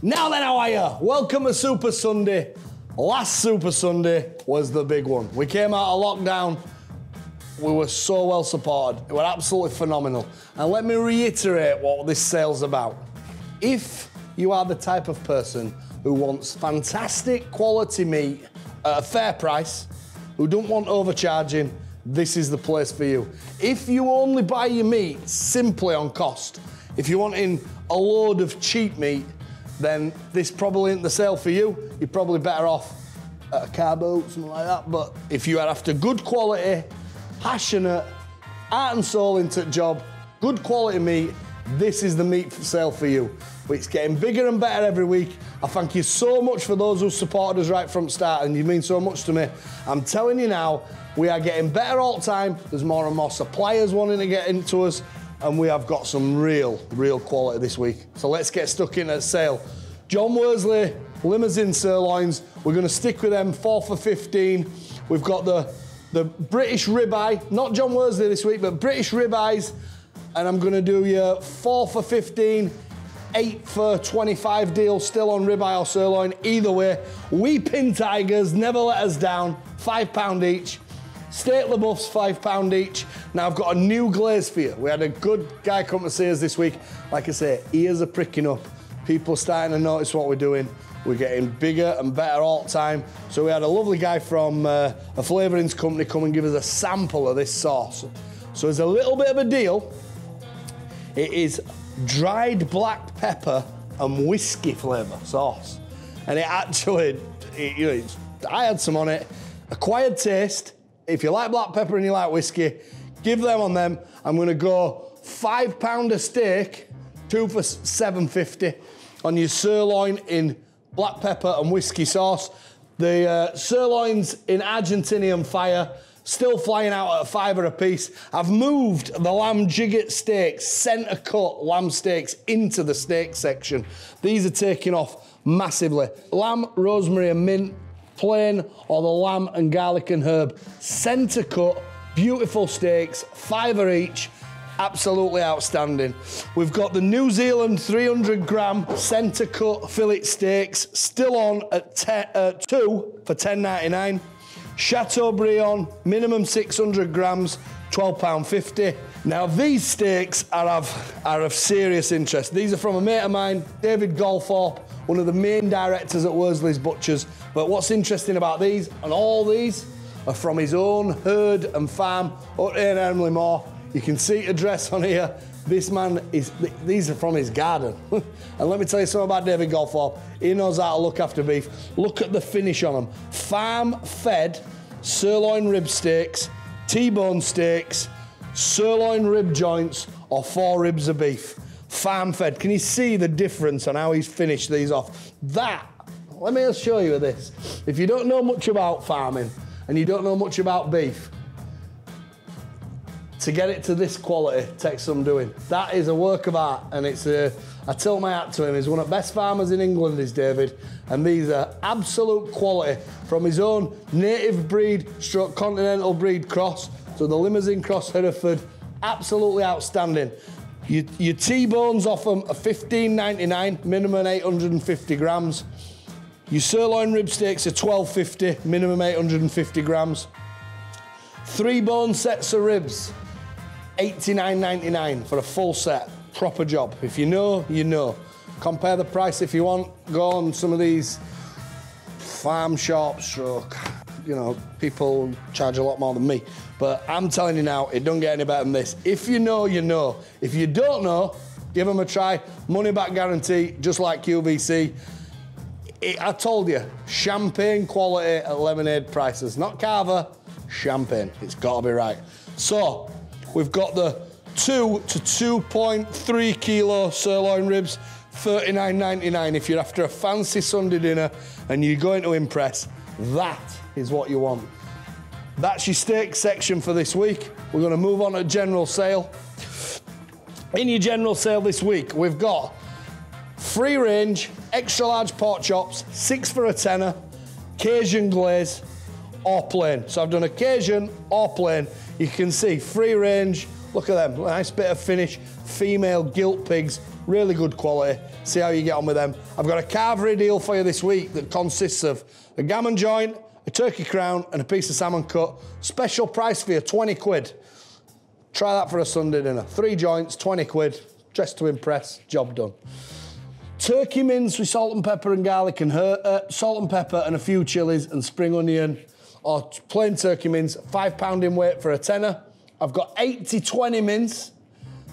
Now then, how are you? Welcome to Super Sunday. Last Super Sunday was the big one. We came out of lockdown. We were so well supported. It was absolutely phenomenal. And let me reiterate what this sale's about. If you are the type of person who wants fantastic quality meat at a fair price, who don't want overcharging, this is the place for you. If you only buy your meat simply on cost, if you're wanting a load of cheap meat, then this probably isn't the sale for you. You're probably better off at a car boat, something like that. But if you are after good quality, passionate, heart and soul into the job, good quality meat, this is the meat sale for you. It's getting bigger and better every week. I thank you so much for those who supported us right from the start, and you mean so much to me. I'm telling you now, we are getting better all the time. There's more and more suppliers wanting to get into us, and we have got some real quality this week. So let's get stuck in at sale. John Worsley limousine sirloins. We're going to stick with them, 4 for 15. We've got the British ribeye, not John Worsley this week, but British ribeyes, and I'm going to do your 4 for 15, 8 for 25 deal, still on ribeye or sirloin. Either way, Weeping Tigers never let us down, £5 each. Steak LaBeouf's £5 each. Now I've got a new glaze for you. We had a good guy come to see us this week. Like I say, ears are pricking up. People are starting to notice what we're doing. We're getting bigger and better all the time. So we had a lovely guy from a flavourings company come and give us a sample of this sauce. So there's a little bit of a deal. It is dried black pepper and whiskey flavour sauce. And it actually, I had some on it. Acquired taste. If you like black pepper and you like whiskey, give them on them. I'm gonna go £5 a steak, 2 for £7.50 on your sirloin in black pepper and whiskey sauce. The sirloins in Argentinian fire, still flying out at £5 a piece. I've moved the lamb jigget steaks, centre cut lamb steaks into the steak section. These are taking off massively. Lamb, rosemary and mint, plain, or the lamb and garlic and herb. Centre cut, beautiful steaks, £5 each. Absolutely outstanding. We've got the New Zealand 300 gram centre cut fillet steaks, still on at 2 for £10.99. Chateaubriand, minimum 600 grams, £12.50. Now these steaks are of serious interest. These are from a mate of mine, David Galthorpe, one of the main directors at Worsley's Butchers. But what's interesting about these, and all these, are from his own herd and farm up in Emily Moor. You can see address on here. This man these are from his garden. And let me tell you something about David Galthorpe. He knows how to look after beef. Look at the finish on them. Farm-fed sirloin rib steaks, T-bone steaks, sirloin rib joints, or 4 ribs of beef. Farm-fed. Can you see the difference on how he's finished these off? Let me show you this. If you don't know much about farming and you don't know much about beef, to get it to this quality takes some doing. That is a work of art, and I tilt my hat to him. He's one of the best farmers in England, is David, and these are absolute quality from his own native breed stroke continental breed cross to the limousine cross Hereford. Absolutely outstanding. Your T-bones off them are $15.99, minimum 850 grams. Your sirloin rib steaks are $12.50, minimum 850 grams. 3 bone sets of ribs, $89.99 for a full set. Proper job. If you know, you know. Compare the price if you want. Go on some of these farm shops, stroke, people charge a lot more than me. But I'm telling you now, it don't get any better than this. If you know, you know. If you don't know, give them a try. Money back guarantee, just like QVC. I told you, champagne quality at lemonade prices. Not Carver, champagne. It's got to be right. So, we've got the 2 to 2.3 kilo sirloin ribs, $39.99. If you're after a fancy Sunday dinner and you're going to impress, that is what you want. That's your steak section for this week. We're going to move on to general sale. In your general sale this week, we've got free range, extra large pork chops, 6 for a tenner, Cajun glaze, or plain. So I've done a Cajun or plain. You can see free range, look at them, nice bit of finish, female gilt pigs, really good quality. See how you get on with them. I've got a carvery deal for you this week that consists of a gammon joint, a turkey crown, and a piece of salmon cut. Special price for you, 20 quid. Try that for a Sunday dinner. 3 joints, 20 quid. Dressed to impress, job done. Turkey mince with salt and pepper and garlic and salt and pepper and a few chilies and spring onion, or plain turkey mince, £5 in weight for a tenner. I've got 80-20 mince.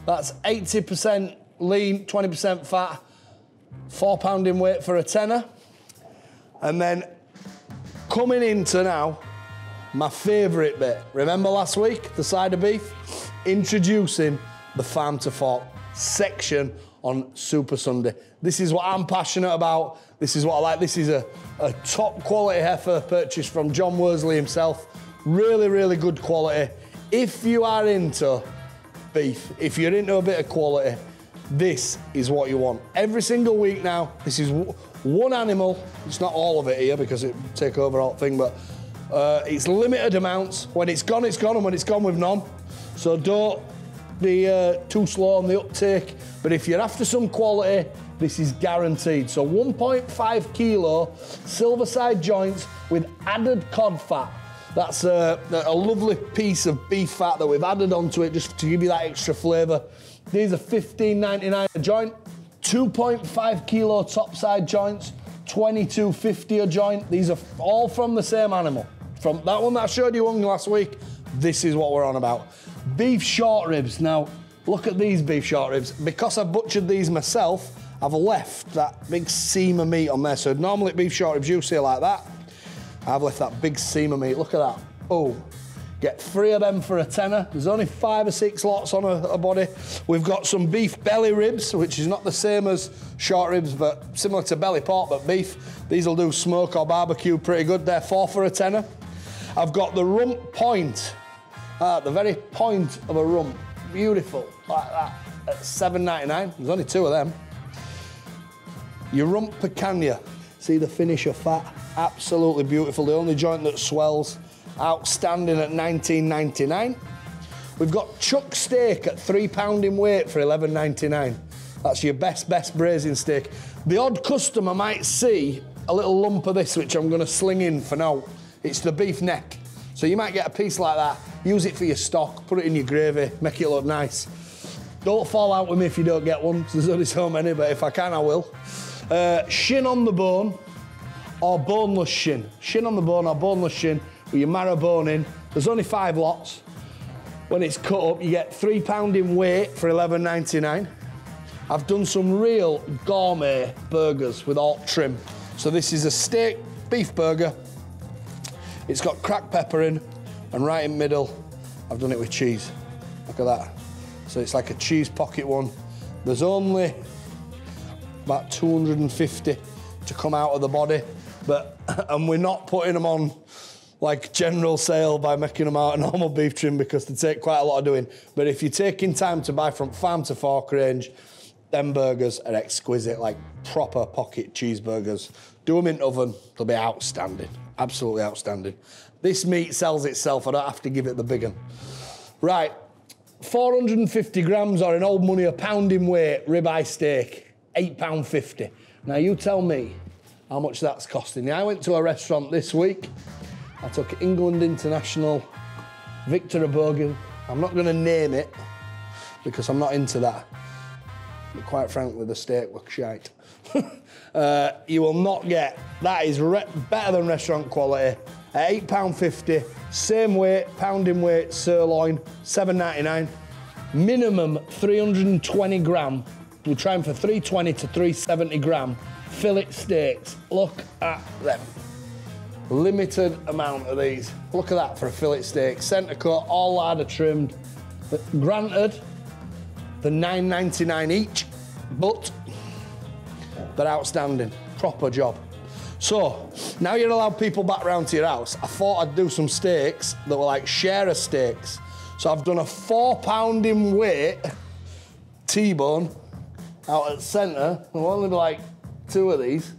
That's 80% lean, 20% fat, £4 in weight for a tenner. And then coming into now, my favourite bit. Remember last week, the side of beef? Introducing the farm to fork section on Super Sunday. This is what I'm passionate about. This is what I like. This is a top quality heifer purchased from John Worsley himself. Really, really good quality. If you are into beef, if you're into a bit of quality, this is what you want. Every single week now, this is one animal. It's not all of it here because it take over all thing, but it's limited amounts. When it's gone, and when it's gone, we've none. So don't be too slow on the uptake. But if you're after some quality, this is guaranteed. So 1.5 kilo silver side joints with added cod fat. That's a lovely piece of beef fat that we've added onto it just to give you that extra flavour. These are $15.99 a joint. 2.5 kilo top side joints, $22.50 a joint. These are all from the same animal. From that one that I showed you on last week, this is what we're on about. Beef short ribs. Now, look at these beef short ribs. Because I've butchered these myself, I've left that big seam of meat on there. So normally beef short ribs you see like that. I've left that big seam of meat. Look at that. Oh, get 3 of them for a tenner. There's only 5 or 6 lots on a body. We've got some beef belly ribs, which is not the same as short ribs, but similar to belly pork, but beef. These will do smoke or barbecue pretty good. They're 4 for a tenner. I've got the rump point. The very point of a rump. Beautiful, like that, at $7.99. There's only 2 of them. Your rump picanha. See the finish of fat? Absolutely beautiful. The only joint that swells. Outstanding at $19.99. We've got chuck steak at £3 in weight for $11.99. That's your best braising steak. The odd customer might see a little lump of this, which I'm gonna sling in for now. It's the beef neck. So you might get a piece like that, use it for your stock, put it in your gravy, make it look nice. Don't fall out with me if you don't get one, there's only so many, but if I can, I will. Shin on the bone or boneless shin. Shin on the bone or boneless shin with your marrow bone in. There's only 5 lots. When it's cut up, you get £3 in weight for $11.99. I've done some real gourmet burgers with alt trim. So this is a steak beef burger. It's got cracked pepper in, and right in the middle, I've done it with cheese. Look at that. So it's like a cheese pocket one. There's only about 250 to come out of the body, and we're not putting them on like general sale by making them out of normal beef trim because they take quite a lot of doing. But if you're taking time to buy from farm to fork range, them burgers are exquisite, like proper pocket cheeseburgers. Do them in oven, they'll be outstanding. Absolutely outstanding. This meat sells itself, I don't have to give it the big one. Right, 450 grams or in old money, £1 in weight, ribeye steak, £8.50. Now you tell me how much that's costing. Now, I went to a restaurant this week. I took England International, Victor Bogan. I'm not gonna name it because I'm not into that. But quite frankly, the steak was shite. You will not get, that is better than restaurant quality. At £8.50, same weight, £1 in weight, sirloin, $7.99. Minimum 320 gram. We're trying for 320 to 370 gram fillet steaks. Look at them. Limited amount of these. Look at that for a fillet steak. Centre cut, all ladder trimmed. But granted, they're $9.99 each, but they're outstanding. Proper job. So, now you're allowed people back round to your house. I thought I'd do some steaks that were like sharer steaks. So I've done a £4 in weight T-bone out at centre. There'll only be like 2 of these.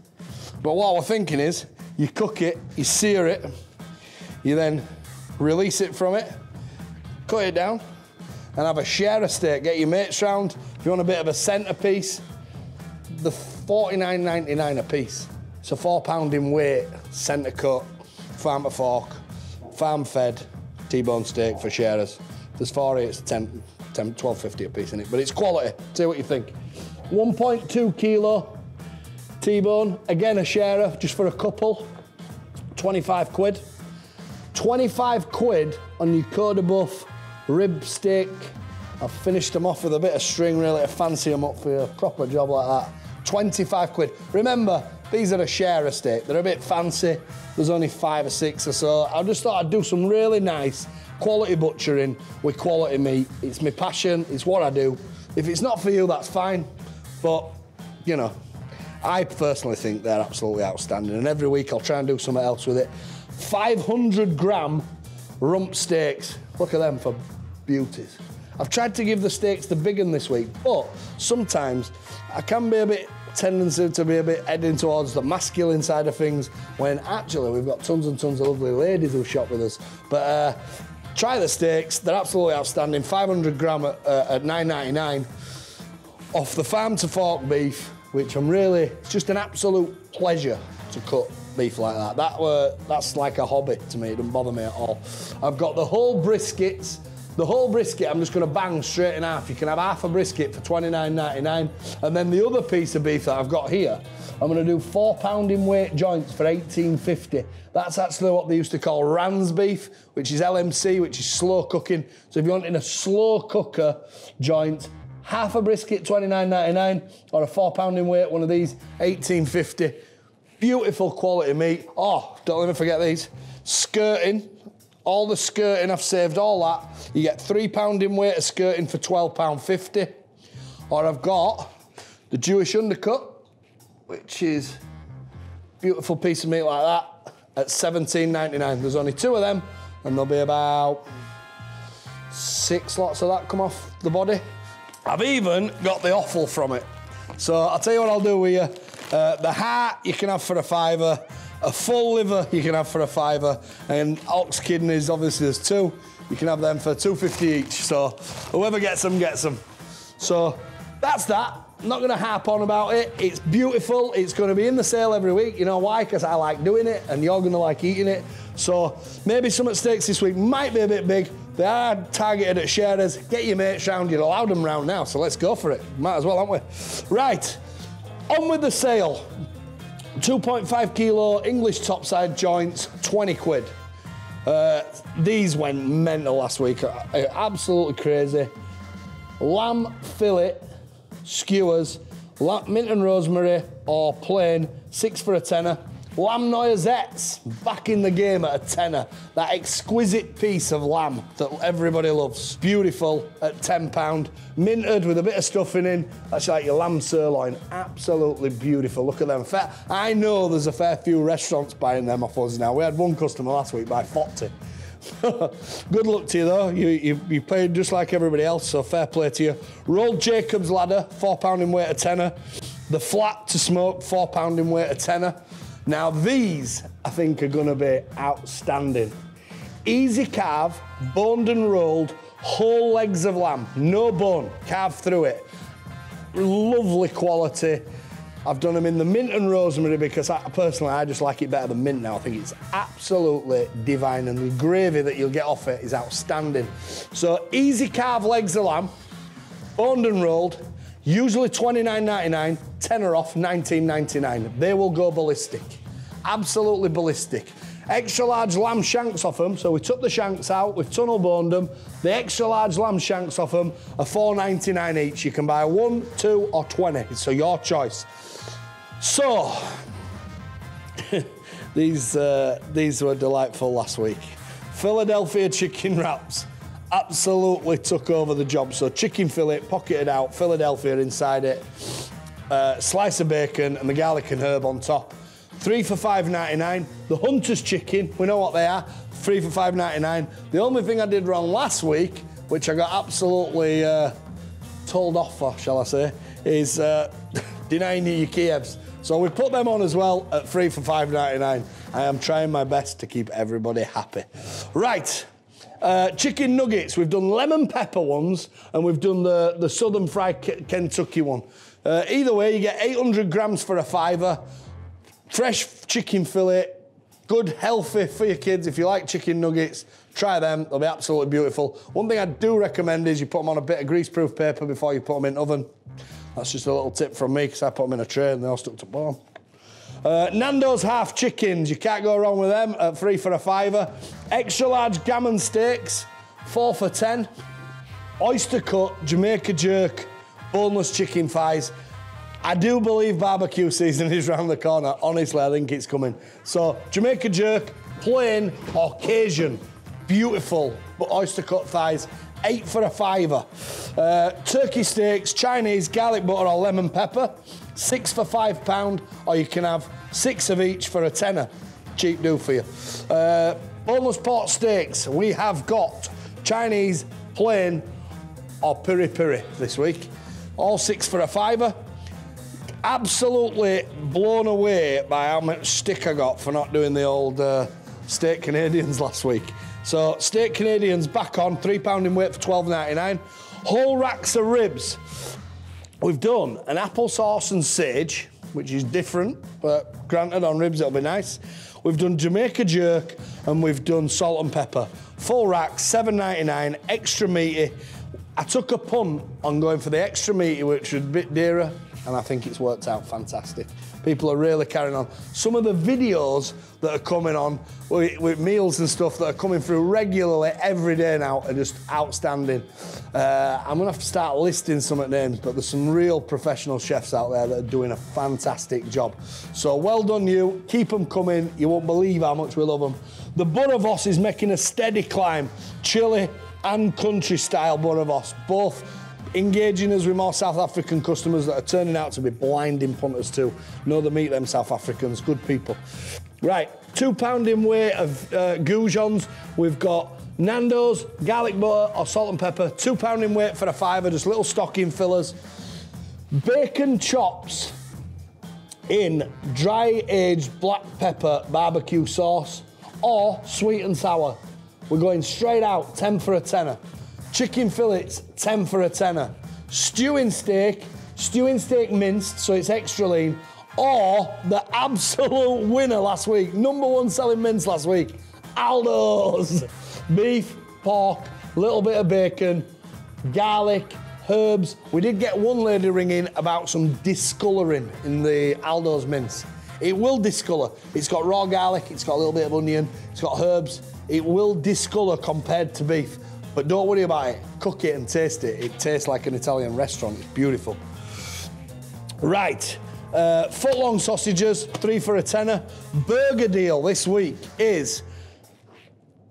But what we're thinking is, you cook it, you sear it, you then release it from it, cut it down, and have a share of steak. Get your mates round. If you want a bit of a centrepiece, the $49.99 a piece. It's a £4 in weight, centre cut, farm to fork, farm fed T-bone steak for sharers. There's 40, it's 12.50 a piece in it, but it's quality. See what you think. 1.2 kilo T-bone, again a sharer, just for a couple, 25 quid. 25 quid on your Côte de Boeuf rib steak. I've finished them off with a bit of string really to fancy them up for a proper job like that. 25 quid. Remember, these are a sharer steak. They're a bit fancy. There's only 5 or 6 or so. I just thought I'd do some really nice quality butchering with quality meat. It's my passion, it's what I do. If it's not for you, that's fine. But, you know, I personally think they're absolutely outstanding. And every week I'll try and do something else with it. 500 gram rump steaks. Look at them for beauties. I've tried to give the steaks the big one this week, but sometimes I can be a bit tendency to be a bit heading towards the masculine side of things, when actually we've got tons and tons of lovely ladies who shop with us. But try the steaks, they're absolutely outstanding. 500 gram at $9.99 off the farm to fork beef, which it's just an absolute pleasure to cut beef like that. That's like a hobby to me, it doesn't bother me at all. I've got the whole briskets. The whole brisket I'm just going to bang straight in half. You can have half a brisket for $29.99, and then the other piece of beef that I've got here, I'm going to do £4 in weight joints for $18.50. That's actually what they used to call Rans beef, which is LMC, which is slow cooking. So if you're wanting a slow cooker joint, half a brisket, $29.99, or a £4 in weight, one of these, $18.50. Beautiful quality meat. Oh, don't let me forget these. Skirting. All the skirting, I've saved all that. You get £3 in weight of skirting for £12.50. Or I've got the Jewish undercut, which is a beautiful piece of meat like that, at $17.99. There's only 2 of them, and there'll be about 6 lots of that come off the body. I've even got the offal from it. So I'll tell you what I'll do with you. The heart you can have for a £5. A full liver you can have for a £5, and ox kidneys, obviously there's 2. You can have them for $2.50 each. So whoever gets them, gets them. So that's that. I'm not going to harp on about it. It's beautiful. It's going to be in the sale every week. You know why? Because I like doing it, and you're going to like eating it. So maybe some at steaks this week might be a bit big. They are targeted at sharers. Get your mates round. You're allowed them round now, so let's go for it. Might as well, aren't we? Right, on with the sale. 2.5 kilo English topside joints, 20 quid. These went mental last week, absolutely crazy. Lamb fillet, skewers, mint and rosemary, or plain, 6 for a tenner. Lamb noisettes, back in the game at a tenner. That exquisite piece of lamb that everybody loves. Beautiful at £10. Minted with a bit of stuffing in. That's like your lamb sirloin. Absolutely beautiful. Look at them. I know there's a fair few restaurants buying them off us now. We had one customer last week buy 40. Good luck to you though. You paid just like everybody else, so fair play to you. Rolled Jacob's ladder, £4 in weight a tenner. The flat to smoke, £4 in weight a tenner. Now these, I think, are gonna be outstanding. Easy carve, boned and rolled, whole legs of lamb, no bone, carved through it. Lovely quality. I've done them in the mint and rosemary because personally, I just like it better than mint now. I think it's absolutely divine, and the gravy that you'll get off it is outstanding. So easy carve legs of lamb, boned and rolled, usually $29.99, tenner off, $19.99. They will go ballistic, absolutely ballistic. Extra large lamb shanks off them, so we took the shanks out, we've tunnel boned them. The extra large lamb shanks off them are $4.99 each. You can buy 1, 2, or 20, so your choice. So, these were delightful last week. Philadelphia chicken wraps absolutely took over the job. So chicken fillet, pocketed out, Philadelphia inside it, slice of bacon and the garlic and herb on top. 3 for $5.99. The Hunter's chicken, we know what they are, 3 for $5.99. The only thing I did wrong last week, which I got absolutely told off for, shall I say, is denying you your Kievs. So we put them on as well at 3 for $5.99. I am trying my best to keep everybody happy. Right, Chicken nuggets, we've done lemon pepper ones, and we've done the Southern Fried Kentucky one. Either way, you get 800 grams for a £5. Fresh chicken fillet, good, healthy for your kids. If you like chicken nuggets, try them. They'll be absolutely beautiful. One thing I do recommend is you put them on a bit of greaseproof paper before you put them in the oven. That's just a little tip from me, because I put them in a tray and they're all stuck to bottom. Nando's half chickens, you can't go wrong with them at 3 for a £5. Extra large gammon steaks, 4 for 10. Oyster cut, Jamaica jerk, boneless chicken thighs. I do believe barbecue season is round the corner. Honestly, I think it's coming. So, Jamaica jerk, plain or Cajun, beautiful, but oyster cut thighs, 8 for a £5. Turkey steaks, Chinese, garlic butter or lemon pepper, 6 for £5, or you can have 6 of each for a tenner. Cheap do for you. Boneless pork steaks, we have got Chinese, plain or piri piri this week. All 6 for a £5. Absolutely blown away by how much stick I got for not doing the old steak Canadians last week. So steak Canadians back on, £3 in weight for $12.99. Whole racks of ribs. We've done an applesauce and sage, which is different, but granted on ribs it'll be nice. We've done Jamaica jerk and we've done salt and pepper. Full rack, $7.99, extra meaty. I took a punt on going for the extra meaty, which was a bit dearer, and I think it's worked out fantastic. People are really carrying on. Some of the videos that are coming on with meals and stuff that are coming through regularly every day now are just outstanding. I'm gonna have to start listing some of the names, but there's some real professional chefs out there that are doing a fantastic job. So well done you, keep them coming. You won't believe how much we love them. The Boerewors is making a steady climb. Chili and country style Boerewors, both engaging us with more South African customers that are turning out to be blinding punters too. Know the meat, them South Africans, good people. Right, £2 in weight of goujons. We've got Nando's, garlic butter or salt and pepper, £2 in weight for a £5, just little stocking fillers. Bacon chops in dry aged black pepper barbecue sauce or sweet and sour. We're going straight out, 10 for a tenner. Chicken fillets, 10 for a tenner. Stewing steak minced, so it's extra lean, or the absolute winner last week, #1 selling mince last week, Aldo's. Beef, pork, little bit of bacon, garlic, herbs. We did get one lady ringing about some discolouring in the Aldo's mince. It will discolour. It's got raw garlic, it's got a little bit of onion, it's got herbs. It will discolour compared to beef. But don't worry about it. Cook it and taste it. It tastes like an Italian restaurant. It's beautiful. Right. Foot-long sausages, 3 for a tenner. Burger deal this week is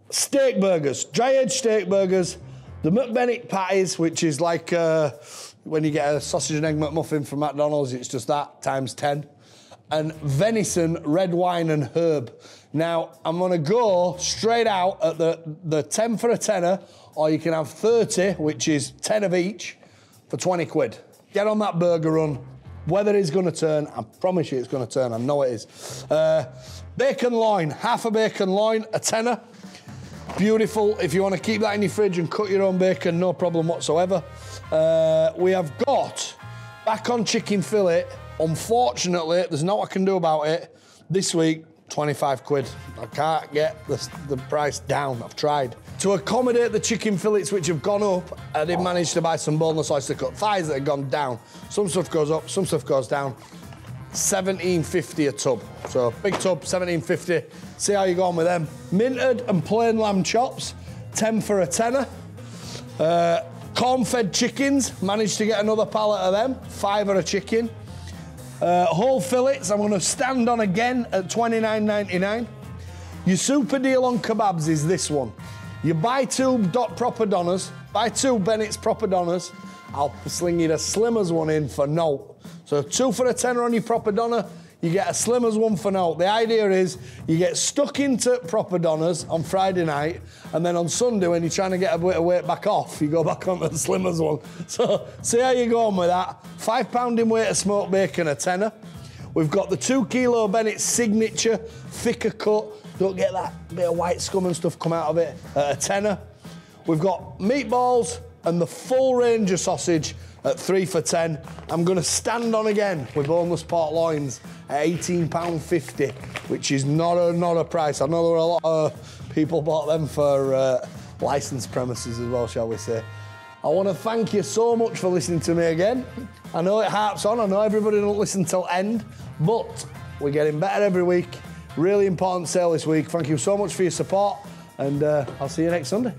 steak burgers, dry-aged steak burgers, the McBennett patties, which is like when you get a sausage and egg McMuffin from McDonald's, it's just that times 10. And venison, red wine and herb. Now, I'm gonna go straight out at the 10 for a tenner, or you can have 30, which is 10 of each, for 20 quid. Get on that burger run. Weather is gonna turn, I promise you it's gonna turn, I know it is. Bacon loin, half a bacon loin, a tenner. Beautiful, if you wanna keep that in your fridge and cut your own bacon, no problem whatsoever. We have got back on chicken fillet. Unfortunately, there's not what I can do about it. This week, 25 quid. I can't get the price down, I've tried. To accommodate the chicken fillets which have gone up, I did manage to buy some boneless oyster cut thighs that have gone down. Some stuff goes up, some stuff goes down. $17.50 a tub. So big tub, $17.50. See how you go on with them. Minted and plain lamb chops, 10 for a tenner. Corn-fed chickens, managed to get another pallet of them, $5 a chicken. Whole fillets, I'm going to stand on again at $29.99. Your super deal on kebabs is this one. You buy 2 proper doners, buy 2 Bennetts proper doners, I'll sling you the Slimmers one in for no. So 2 for a tenner on your proper doner, you get a Slimmers one for no. The idea is you get stuck into proper doners on Friday night, and then on Sunday when you're trying to get a bit of weight back off, you go back on the Slimmers one. So see how you're going with that. £5 in weight of smoked bacon, a tenner. We've got the 2 kilo Bennetts signature, thicker cut. Don't get that bit of white scum and stuff come out of it, a tenner. We've got meatballs and the full range of sausage at 3 for £10. I'm gonna stand on again with boneless pork loins at £18.50, which is not a price. I know there were a lot of people bought them for licensed premises as well, shall we say. I want to thank you so much for listening to me again. I know it harps on, I know everybody don't listen till end, but we're getting better every week. Really important sale this week. Thank you so much for your support, and I'll see you next Sunday.